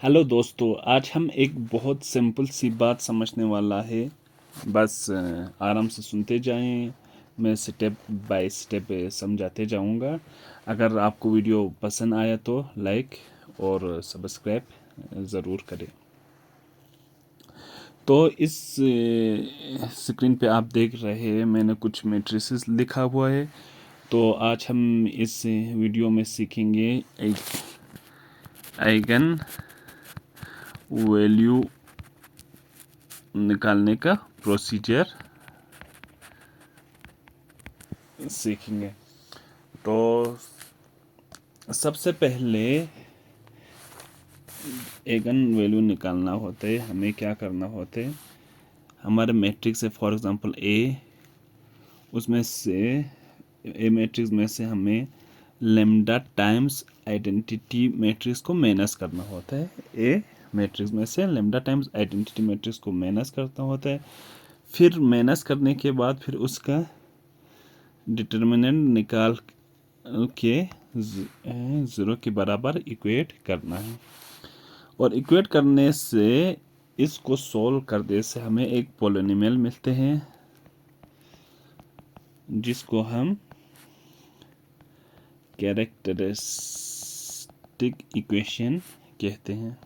Hello दोस्तों, आज हम एक बहुत सिंपल सी बात समझने वाला है। बस आराम से सुनते जाएं। मैं स्टेप बाय स्टेप समझाते जाऊंगा। अगर आपको वीडियो पसंद आया तो लाइक और सब्सक्राइब ज़रूर करें। तो इस स्क्रीन पे आप देख रहे हैं, मैंने कुछ मैट्रिसेस लिखा हुआ है। तो आज हम इस वीडियो में सीखेंगे एक आइगन वैल्यू निकालने का प्रोसीजर सीखेंगे। तो सबसे पहले एगन वैल्यू निकालना होता है, हमें क्या करना होता है। हमारे मैट्रिक्स है फॉर एग्जांपल ए, उसमें से ए मैट्रिक्स में से हमें लेमडा टाइम्स आइडेंटिटी मैट्रिक्स को माइनस करना होता है। ए मैट्रिक्स में से लेमडा टाइम्स आइडेंटिटी मैट्रिक्स को माइनस करना होता है। फिर माइनस करने के बाद फिर उसका डिटर्मिनेंट निकाल के ज़ीरो के बराबर इक्वेट करना है। और इक्वेट करने से इसको सोल्व करने से हमें एक पोलिनोमियल मिलते हैं, जिसको हम कैरेक्टरिस्टिक इक्वेशन कहते हैं।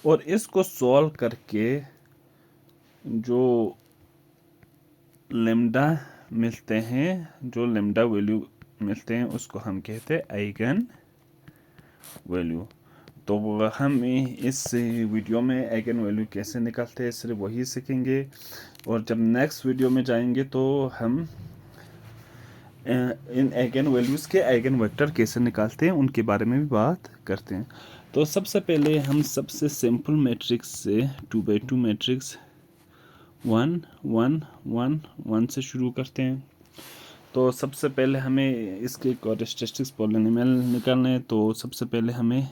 और इसको सॉल्व करके जो लेमडा मिलते हैं, जो लेमडा वैल्यू मिलते हैं, उसको हम कहते हैं आइगन वैल्यू। तो हम इस वीडियो में आइगन वैल्यू कैसे निकालते हैं सिर्फ वही सीखेंगे। और जब नेक्स्ट वीडियो में जाएंगे तो हम इन आइगन वैल्यूज़ के आइगन वेक्टर कैसे निकालते हैं उनके बारे में भी बात करते हैं। तो सबसे पहले हम सबसे सिंपल मैट्रिक्स से 2x2 मैट्रिक्स 1 1 1 1 से शुरू करते हैं। तो सबसे पहले हमें इसके कैरेक्टरिस्टिक्स पॉलिनोमियल निकालना है। तो सबसे पहले हमें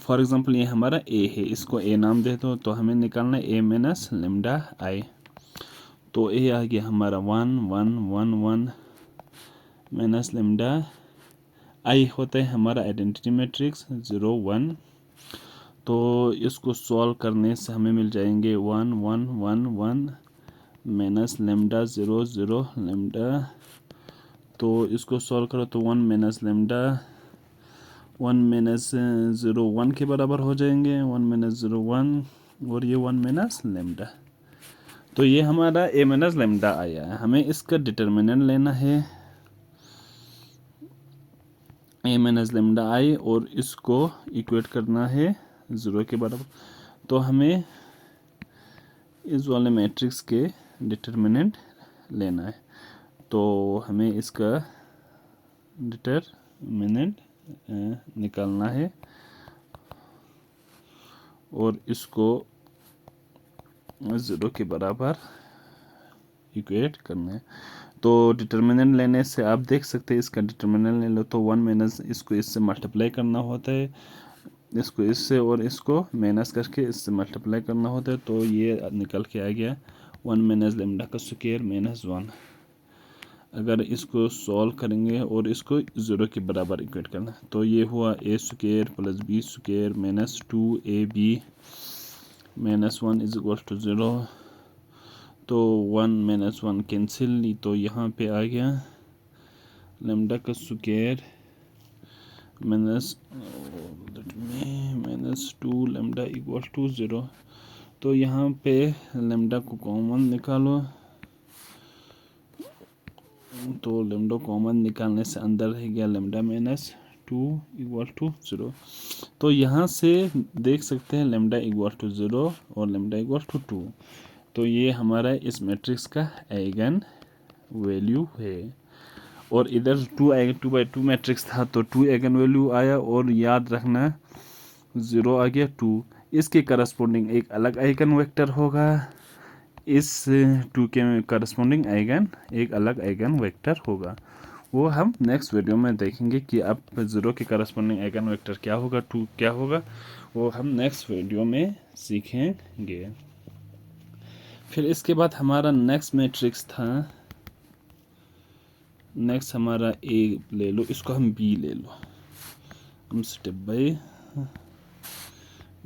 फॉर एग्जांपल ये हमारा ए है, इसको ए नाम दे दो। तो हमें निकालना है ए माइनस लेमडा आई। तो ए आ गया हमारा 1 1 1 1 माइनस लेमडा आई होता है हमारा आइडेंटिटी मैट्रिक्स 0 1। तो इसको सॉल्व करने से हमें मिल जाएंगे 1 1 1 1 माइनस लेमडा 0 0 लेमडा। तो इसको सॉल्व करो तो 1 माइनस लेमडा 1 माइनस 0 1 के बराबर हो जाएंगे। 1 माइनस 0 1 और ये 1 माइनस लेमडा। तो ये हमारा ए माइनस लेमडा आया है। हमें इसका डिटर्मिनेंट लेना है ए माइनस लेमडा आई, और इसको इक्वेट करना है 0 के बराबर। तो हमें इस वाले मैट्रिक्स के डिटर्मिनेंट लेना है। तो हमें इसका डिटर्मिनेंट निकालना है और इसको 0 के बराबर इक्वेट करना है। तो डिटर्मिनेंट लेने से आप देख सकते हैं, इसका डिटर्मिनेंट ले लो तो 1 माइनस इसको इससे मल्टीप्लाई करना होता है, इसको इससे और इसको माइनस करके इससे मल्टीप्लाई करना होता है। तो ये निकल के आ गया 1 माइनस लेमडा का स्क्वायर माइनस 1। अगर इसको सॉल्व करेंगे और इसको 0 के बराबर इक्वेट करना, तो ये हुआ a square plus b square minus 2ab minus 1 is equal to 0। तो 1 माइनस 1 कैंसिल, तो यहाँ पे आ गया लेमडा का square minus 2 lambda equal to 0। तो यहाँ पे लेमडा को कॉमन निकालो। तो लेमडा कॉमन निकालने से अंदर रह गया लेमडा माइनस 2 इक्वल टू 0। तो यहाँ से देख सकते हैं लेमडा इक्वल टू 0 और लेमडा इक्वल टू 2। तो ये हमारा इस मैट्रिक्स का आइगन वैल्यू है। और इधर 2 मैट्रिक्स था तो 2 आइगन वैल्यू आया। और याद रखना 0 आ गया 2, इसके करस्पॉन्डिंग एक अलग आइगन वेक्टर होगा, इस 2 के करस्पॉन्डिंग आइगन एक अलग आइगन वेक्टर होगा। वो हम नेक्स्ट वीडियो में देखेंगे कि अब 0 के करस्पॉन्डिंग आइगन वेक्टर क्या होगा, 2 क्या होगा, वो हम नेक्स्ट वीडियो में सीखेंगे। फिर इसके बाद हमारा नेक्स्ट मैट्रिक्स था नेक्स्ट हमारा ए ले लो, इसको हम बी ले लो। हम स्टेप बाय,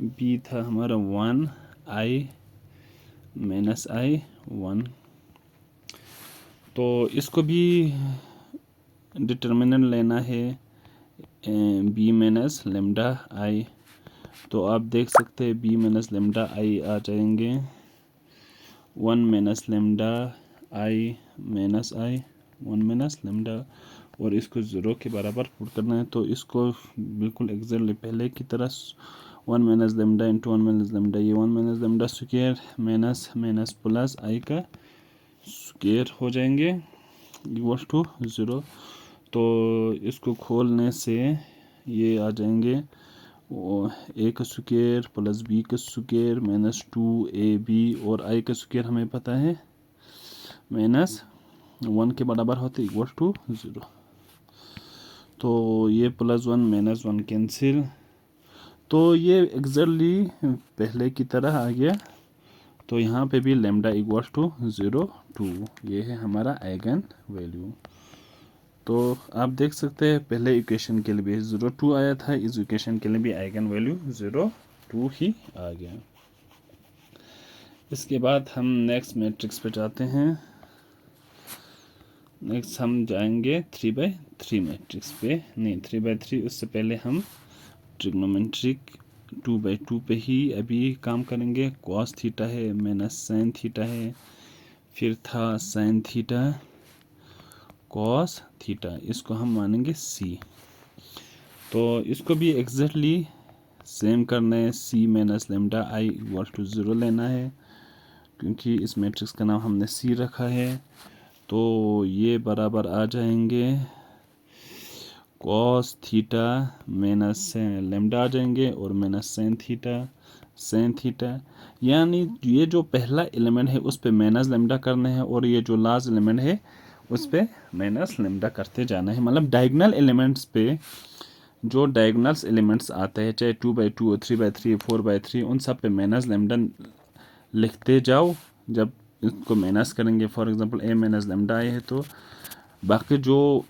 बी था हमारा 1i माइनस आई 1। तो इसको भी डिटर्मिनेंट लेना है बी माइनस लेमडा आई। तो आप देख सकते हैं बी माइनस लेमडा आई आ जाएंगे 1 माइनस लेमडा आई माइनस आई 1 माइनस लेमडा, और इसको 0 के बराबर पुट करना है। तो इसको बिल्कुल एग्जैक्टली पहले की तरह 1 minus lambda into 1 minus lambda, ये 1 minus lambda square minus minus plus i का स्क्वायर हो जाएंगे इक्वल टू 0। तो इसको खोलने से ये आ जाएंगे ए का स्क्वायर प्लस बी का स्क्वायर माइनस 2ab, और आई का स्क्वायर हमें पता है माइनस 1 के बराबर होते इक्वल टू 0। तो ये प्लस 1 माइनस 1 कैंसिल, तो ये एग्जैक्टली पहले की तरह आ गया। तो यहाँ पे भी लेमडा इक्वल टू 0 2, ये है हमारा आइगन वैल्यू। तो आप देख सकते हैं पहले इक्वेशन के लिए भी 0 2 आया था, इस इक्वेशन के लिए भी आइगन वैल्यू 0 2 ही आ गया। इसके बाद हम नेक्स्ट मैट्रिक्स पे जाते हैं। नेक्स्ट हम जाएंगे 3/3 मैट्रिक्स पे, नहीं 3/3, उससे पहले हम ट्रिग्नोमेट्रिक 2/2 पे ही अभी काम करेंगे। कॉस थीटा है माइनस साइन थीटा है, फिर था साइन थीटा कॉस थीटा, इसको हम मानेंगे सी। तो इसको भी एग्जैक्टली सेम करना है, c minus lambda I equal to 0 लेना है, क्योंकि इस मैट्रिक्स का नाम हमने सी रखा है। तो ये बराबर आ जाएंगे कॉस थीटा माइनस लेमडा आ जाएंगे और माइनस साइन थीटा, यानी ये जो पहला एलिमेंट है उस पे माइनस लेमडा करना है, और ये जो लास्ट एलिमेंट है उस पे माइनस लेमडा करते जाना है। मतलब डायगोनल एलिमेंट्स पे जो डायगोनल्स एलिमेंट्स आते हैं, चाहे 2/2 और 3/3 4/3, उन सब पे माइनस लेमडा लिखते जाओ। जब इसको माइनस करेंगे, for example A minus lambda आए है, तो बाकी जो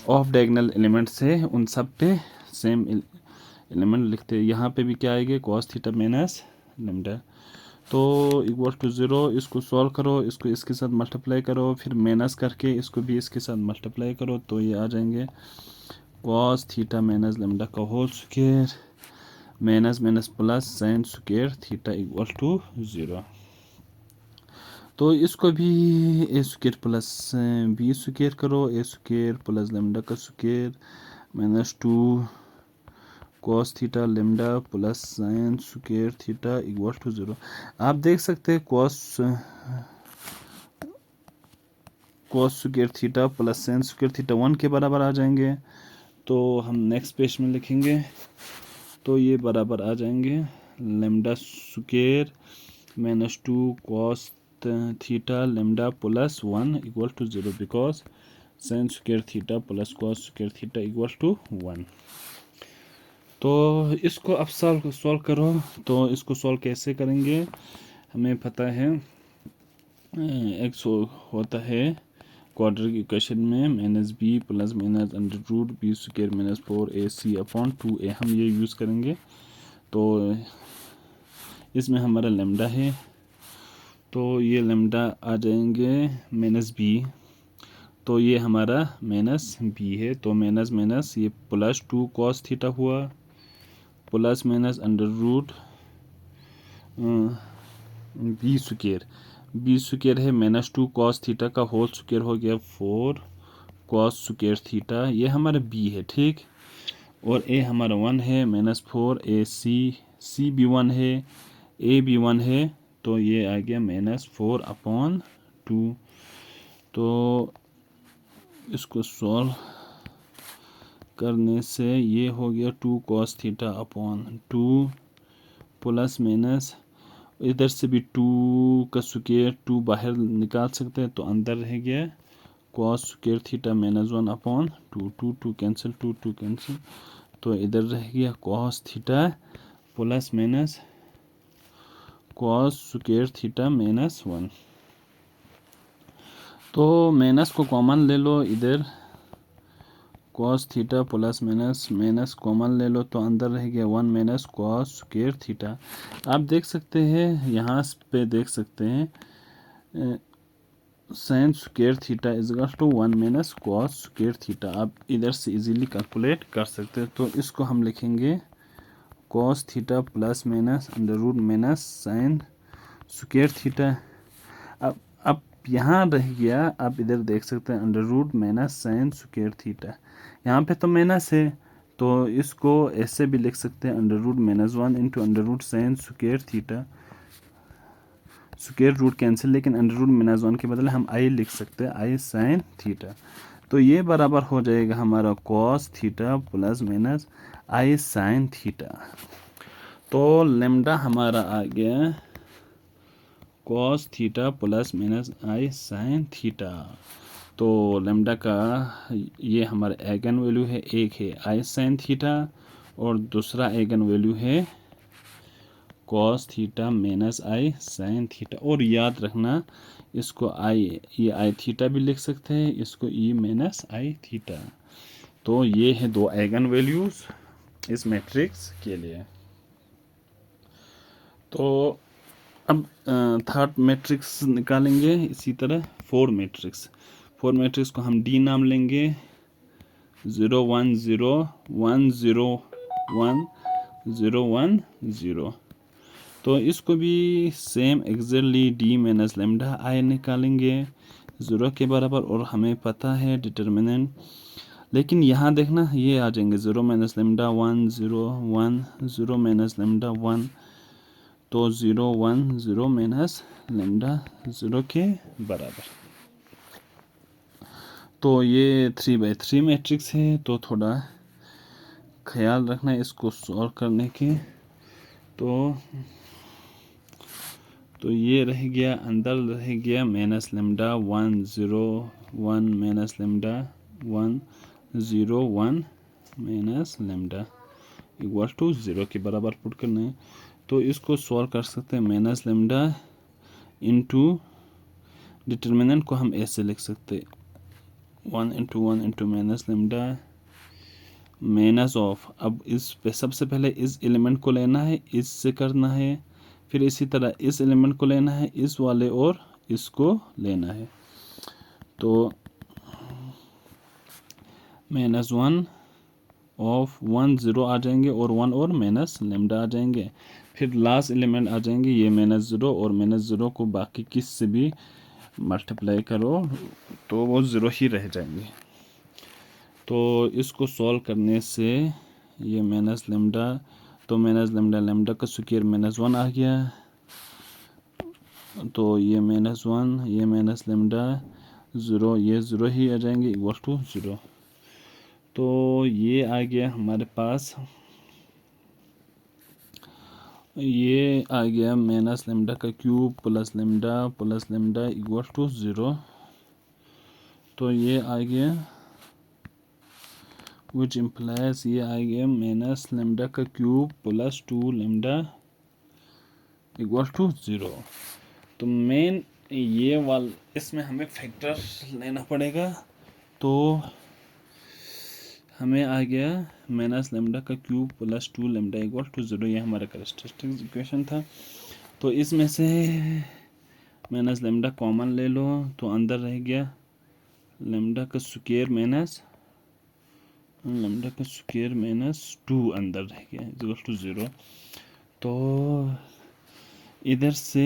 ऑफ डायगोनल एलिमेंट्स है उन सब पे सेम एलिमेंट लिखते हैं। यहाँ पे भी क्या आएगा कॉस थीटा माइनस लेमडा, तो इक्वल टू 0। इसको सॉल्व करो, इसको इसके साथ मल्टीप्लाई करो, फिर माइनस करके इसको भी इसके साथ मल्टीप्लाई करो, तो ये आ जाएंगे कॉस थीटा माइनस लेमडा का whole square minus minus plus sine square theta equal to 0। तो इसको भी a square plus b square करो, ए स्क्वायर प्लस लेमडा का square minus 2 cos theta lambda plus sine square theta equal to 0। आप देख सकते हैं cos square theta plus sine square theta 1 के बराबर आ जाएंगे। तो हम नेक्स्ट पेज में लिखेंगे, तो ये बराबर आ जाएंगे lambda square minus 2 cos theta lambda plus 1 equal to 0, because sine square theta plus cos square theta equal to 1। तो इसको अब सॉल्व करो। तो इसको सॉल्व कैसे करेंगे, हमें पता है एक्स होता है क्वाड्रेटिक इक्वेशन में minus b plus minus under root b square minus 4ac upon 2a, हम ये यूज़ करेंगे। तो इसमें हमारा लेमडा है, तो ये लेमडा आ जाएंगे माइनस बी, तो ये हमारा माइनस बी है। तो माइनस माइनस ये प्लस 2 कॉस थीटा हुआ plus minus under root b square है माइनस 2 कॉस थीटा का होल स्क्वायर हो गया 4 कॉस स्क्वायर थीटा, ये हमारा बी है, ठीक। और ए हमारा 1 है माइनस 4ac, सी भी 1 है, ए भी 1 है, तो ये आ गया माइनस 4 अपॉन 2। तो इसको सॉल्व करने से ये हो गया 2 cos theta upon 2 plus minus इधर से भी 2 का स्क्वायर 2 बाहर निकाल सकते हैं, तो अंदर रह गया cos square theta minus 1 upon 2 2 cancel 2 cancel, तो इधर रह गया cos theta plus minus cos square theta minus 1। तो माइनस को कॉमन ले लो इधर, cos theta plus minus minus common ले लो तो अंदर रह गया 1 माइनस कॉस स्क्वायर थीटा। आप देख सकते हैं यहाँ पे देख सकते हैं sine square theta equal to 1 minus cos square theta. आप इधर से इजीली कैलकुलेट कर सकते हैं। तो इसको हम लिखेंगे cos theta plus minus under root minus sine square theta. अब यहाँ रह गया, आप इधर देख सकते हैं under root minus sine square theta. यहाँ पे तो माइनस है तो इसको ऐसे भी लिख सकते हैं under root minus 1 into under root sine square theta. Square root cancel, लेकिन अंडर रूट माइनस 1 के बदले हम आई लिख सकते हैं, आई साइन थीटा। तो ये बराबर हो जाएगा हमारा कॉस थीटा प्लस माइनस आई साइन थीटा। तो लेमडा हमारा आ गया कॉस थीटा प्लस माइनस आई साइन थीटा। तो लेमडा का ये हमारा एगन वैल्यू है, एक है आई साइन थीटा और दूसरा एगन वैल्यू है कॉस थीटा माइनस आई साइन थीटा। और याद रखना इसको आई, ये आई थीटा भी लिख सकते हैं, इसको ई माइनस आई थीटा। तो ये है दो एगन वैल्यूज इस मैट्रिक्स के लिए। तो अब थर्ड मैट्रिक्स निकालेंगे इसी तरह फोर मैट्रिक्स को हम डी नाम लेंगे 0 1 0 1 0 1 0 1 0। तो इसको भी same exactly D minus lambda आई निकालेंगे 0 के बराबर, और हमें पता है डिटर्मिनेंट। लेकिन यहाँ देखना ये आ जाएंगे 0 माइनस लेमडा 1 0 1 0 माइनस लेमडा 1, तो 0 1 0 माइनस लेमडा 0 के बराबर। तो ये 3/3 मैट्रिक्स है, तो थोड़ा ख्याल रखना इसको सॉल्व करने के। तो ये रह गया, अंदर रह गया minus lambda 1 0 1 minus lambda 1 0 1 minus lambda equal to 0 के बराबर पुट करना है। तो इसको सॉल्व कर सकते हैं माइनस लेमडा इंटू डिटर्मिनेंट को हम ऐसे लिख सकते हैं 1 into minus lambda minus of. अब इस पे सबसे पहले इस एलिमेंट को लेना है, इससे करना है, फिर इसी तरह इस एलिमेंट को लेना है, इस वाले और इसको लेना है। तो माइनस 1 ऑफ 1 0 आ जाएंगे और 1 और माइनस लेमडा आ जाएंगे। फिर लास्ट एलिमेंट आ जाएंगे ये माइनस 0, और माइनस 0 को बाकी किस से भी मल्टीप्लाई करो तो वो 0 ही रह जाएंगे। तो इसको सॉल्व करने से ये माइनस लेमडा, तो माइनस लेमडा का स्क्वायर माइनस 1 आ गया, तो ये माइनस 1 ये माइनस लेमडा 0 ये 0 ही आ जाएंगे इक्वल टू 0। तो ये आ गया हमारे पास, ये आ गया माइनस लेमडा का cube plus lambda equal to 0। तो ये आ गया विच इम्प्लाइज ये आ गया माइनस लेमडा का cube plus 2 lambda equal to 0। तो मेन ये वाल इसमें हमें फैक्टर लेना पड़ेगा। तो हमें आ गया माइनस लेमडा का cube plus 2 lambda equal to 0, ये हमारा कैरेक्टरिस्टिक इक्वेशन था। तो इसमें से माइनस लेमडा कॉमन ले लो तो अंदर रह गया लेमडा का स्क्वायर माइनस 2 अंदर रह गया इक्वल टू 0। तो इधर से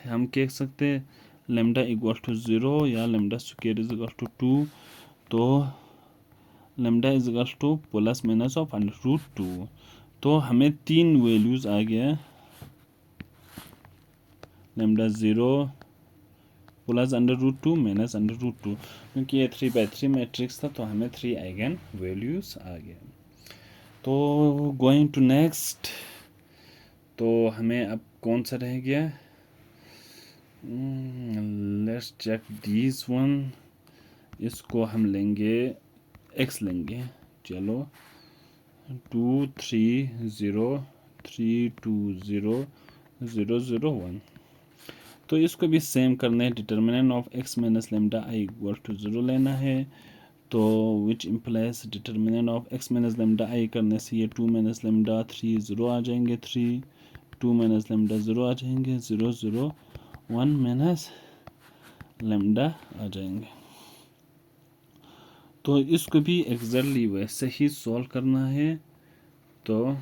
हम कह सकते हैं लेमडा इक्वल टू 0 या lambda square is equal to 2। तो lambda is equal to plus minus of under root 2। तो हमें तीन वैल्यूज आ गया, lambda 0 plus under root 2 minus under root 2, क्योंकि ये 3/3 मैट्रिक्स था तो हमें 3 आइगन वैल्यूज आ गया। तो गोइंग टू नेक्स्ट, तो हमें अब कौन सा रह गया, लेट्स चेक दिस वन। इसको हम लेंगे x लेंगे, चलो 2 3 0 3 2 0 0 0 1। तो इसको भी सेम करना है, determinant of x minus lambda I equal to 0 लेना है। तो which implies determinant of x minus lambda I करने से ये 2 माइनस लेमडा 3 ज़ीरो आ जाएंगे, 3 2 माइनस लेमडा ज़ीरो आ जाएंगे, 0 0 1 माइनस लेमडा आ जाएंगे। तो इसको भी एग्जैक्टली वैसे ही सॉल्व करना है। तो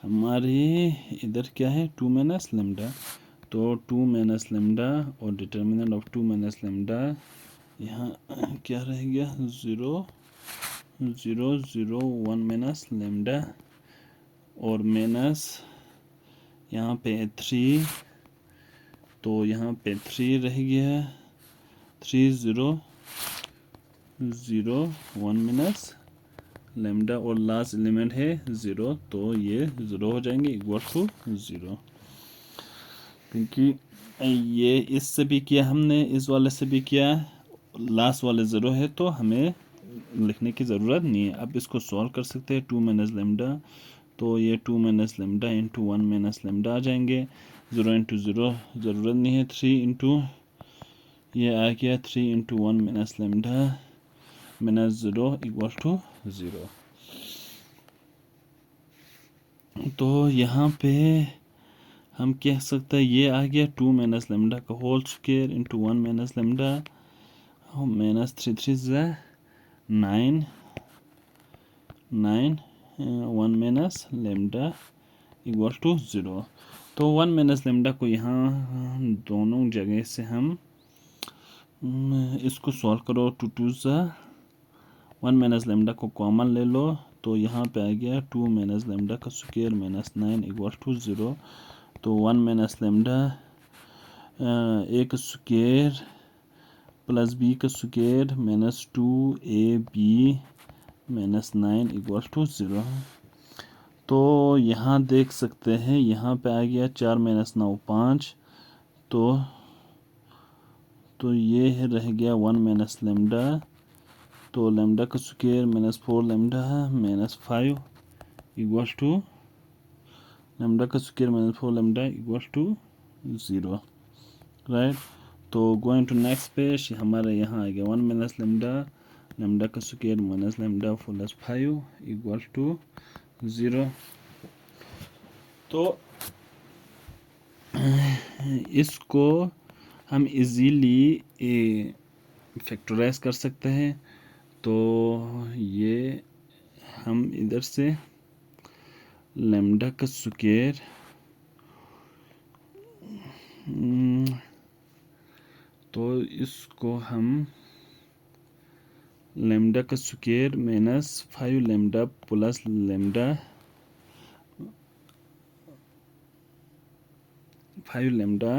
हमारे इधर क्या है 2 माइनस लेमडा, तो 2 माइनस लेमडा और डिटर्मिनेंट ऑफ 2 माइनस लेमडा यहाँ क्या रह गया 0 0 0 1 माइनस लेमडा और माइनस यहाँ पे 3, तो यहाँ पे 3 रह गया 3 0 0 1 माइनस लेमडा और लास्ट एलिमेंट है 0, तो ये 0 हो जाएंगे इक्वल टू 0। क्योंकि ये इससे भी किया हमने, इस वाले से भी किया, लास्ट वाले 0 है तो हमें लिखने की ज़रूरत नहीं है। अब इसको सॉल्व कर सकते हैं 2 माइनस लेमडा, तो ये 2 minus lambda into 1 minus lambda आ जाएंगे, 0 इंटू 0 ज़रूरत नहीं है, 3 इंटू ये आ गया 3 into 1 minus lambda minus 0 equal to 0। तो यहाँ पे हम कह सकते हैं ये आ गया 2 माइनस लेमडा का whole square into 1 minus lambda minus 3 3 9 9 1 minus lambda equal to 0। तो 1 माइनस लेमडा को यहाँ दोनों जगह से हम इसको सॉल्व करो, 2 2 1 माइनस लेमडा को कॉमन ले लो, तो यहाँ पे आ गया 2 माइनस लेमडा का स्क्वायर माइनस 9 इक्वल टू 0। तो 1 माइनस लेमडा ए का स्क्वायर प्लस बी का square minus 2 a b minus 9 equal to 0। तो यहाँ देख सकते हैं यहाँ पे आ गया 4 माइनस 9 5, तो ये रह गया 1 माइनस लेमडा, तो लेमडा का square minus 4 lambda minus 5 equal to lambda का square minus 4 lambda equal to 0, right. तो गोइंग टू नेक्स्ट पेज, हमारे यहाँ आ गया 1 माइनस लेमडा, लेमडा का square minus lambda plus 5 equal to 0। तो इसको हम इजीली फैक्टराइज कर सकते हैं। तो ये हम इधर से लेमडा का स्क्वायर तो इसको हम लेमडा का square minus 5 lambda plus lambda 5 lambda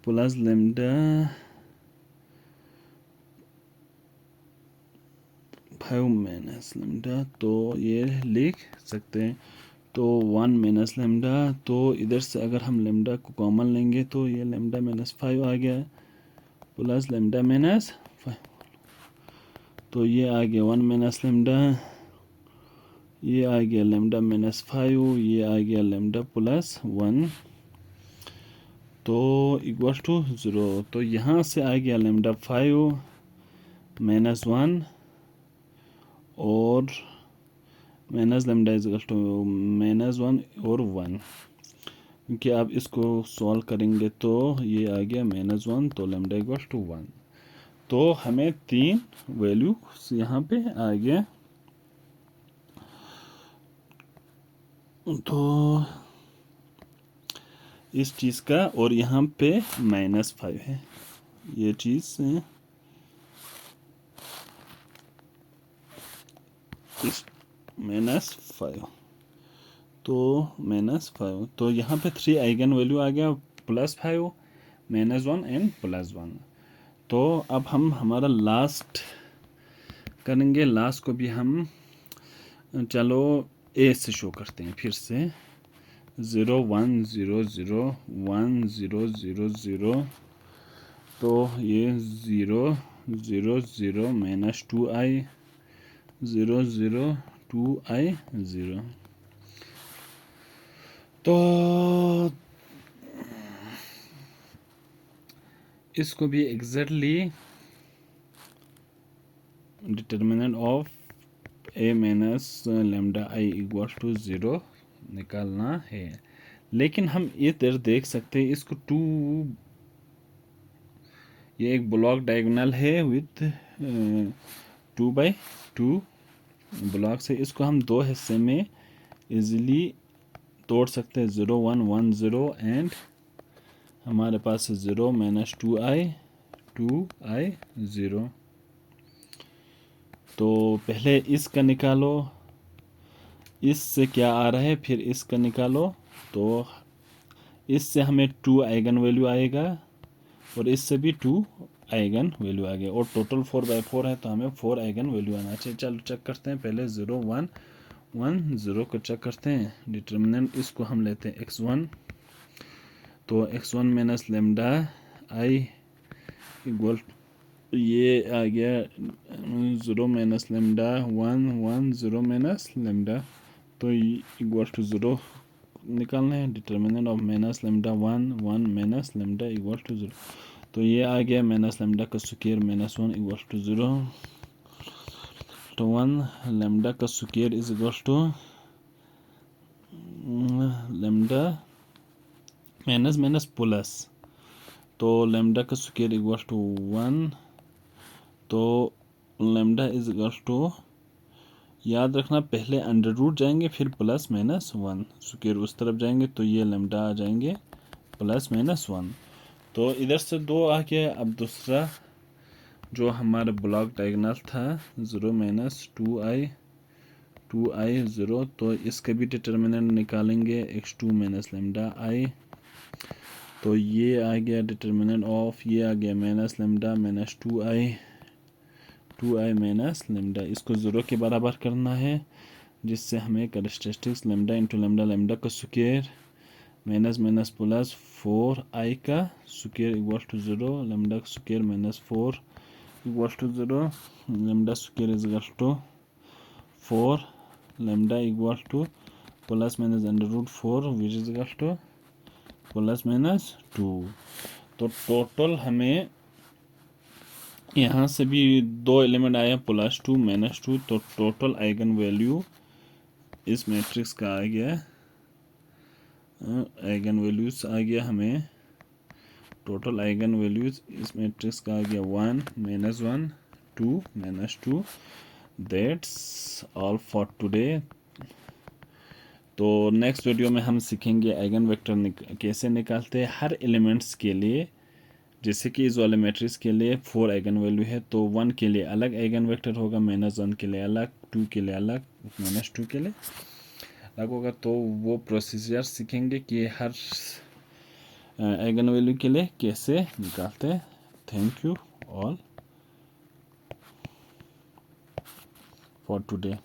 plus lambda 5 minus lambda, तो ये लिख सकते हैं। तो 1 माइनस लेमडा, तो इधर से अगर हम लेमडा को कॉमन लेंगे तो ये लेमडा माइनस 5 आ गया प्लस लेमडा माइनस 5, तो ये आ गया 1 माइनस लेमडा, ये आ गया लेमडा माइनस 5, ये आ गया लेमडा प्लस 1, तो इक्वल टू 0। तो यहाँ से आ गया लेमडा 5 माइनस 1 और minus lambda is equal to minus 1 और 1, क्योंकि आप इसको सॉल्व करेंगे तो ये आ गया माइनस 1, तो लेमडा इक्वल टू 1। तो हमें 3 वैल्यू यहाँ पे आ गया। तो इस चीज़ का, और यहाँ पे माइनस 5 है, ये चीज़ माइनस 5, तो माइनस 5, तो यहाँ पे 3 आइगन वैल्यू आ गया प्लस 5 माइनस 1 एंड प्लस 1। तो अब हम हमारा लास्ट करेंगे, लास्ट को भी हम चलो ए से शो करते हैं फिर से, 0 1 0 0 1 0 0 0, तो ये 0 0 0 माइनस 2i 0 0 2i 0। तो इसको भी exactly determinant of a minus lambda I equal to 0 निकालना है। लेकिन हम इधर देख सकते हैं इसको ये एक ब्लॉक डायगोनल है विथ 2/2 ब्लॉक से। इसको हम दो हिस्से में इजीली तोड़ सकते हैं, 0 1 1 0 एंड हमारे पास 0 माइनस 2i 0। तो पहले इसका निकालो, इससे क्या आ रहा है, फिर इसका निकालो। तो इससे हमें 2 आइगन वैल्यू आएगा और इससे भी 2 आइगन वैल्यू आ गया और टोटल 4/4 है तो हमें 4 आइगन वैल्यू आना चाहिए। चलो चेक करते हैं, पहले 0 1 1 0 को चेक करते हैं। डिटर्मिनेंट इसको हम लेते हैं x1, तो x1 minus lambda I equal ये आ गया 0 माइनस लेमडा 1 1 0 माइनस लेमडा, तो इक्वल टू 0 निकालना है। Determinant of minus lambda 1 1 minus lambda equal to 0, तो ये आ गया माइनस लेमडा का स्क्वायर माइनस 1 इक्वल टू 0, तो 1 लेमडा का square is equal to lambda minus minus plus, तो लेमडा का स्क्वायर इक्वल टू 1, तो लेमडा इज इक्वल टू, याद रखना पहले अंडर रूट जाएंगे फिर प्लस माइनस 1, स्क्वायर उस तरफ जाएंगे तो ये लेमडा आ जाएंगे प्लस माइनस 1। तो इधर से 2 आ गया। अब दूसरा जो हमारा ब्लॉक डायगोनल था 0 माइनस 2i 0, तो इसके भी डिटर्मिनेंट निकालेंगे x2 माइनस लेमडा आई, तो ये आ गया डिटर्मिनेंट ऑफ, ये आ गया minus lambda minus 2i minus lambda, इसको 0 के बराबर करना है जिससे हमें characteristics lambda into lambda, lambda का square minus minus plus 4i का स्क्वायर इक्वल टू 0, लेमडा का square minus 4 equal to 0, lambda square is equal to 4, lambda equal to plus minus under root 4 which is equal to plus minus 2। तो total हमें यहाँ से भी 2 element आया plus 2 minus 2, तो total eigen value इस matrix का आ गया, आइगन वैल्यूज आ गया हमें, टोटल आइगन वैल्यूज इस मैट्रिक्स का आ गया 1 minus 1 2 minus 2। That's all for today. तो नेक्स्ट वीडियो में हम सीखेंगे आइगन वेक्टर कैसे निकालते हैं हर एलिमेंट्स के लिए। जैसे कि इस वाले मैट्रिक्स के लिए 4 आइगन वैल्यू है तो 1 के लिए अलग आइगन वेक्टर होगा, -1 के लिए अलग, 2 के लिए अलग, -2 के लिए अलग होगा। तो वो प्रोसीजर सीखेंगे कि हर आइगन वैल्यू के लिए कैसे निकालते हैं। Thank you all for today.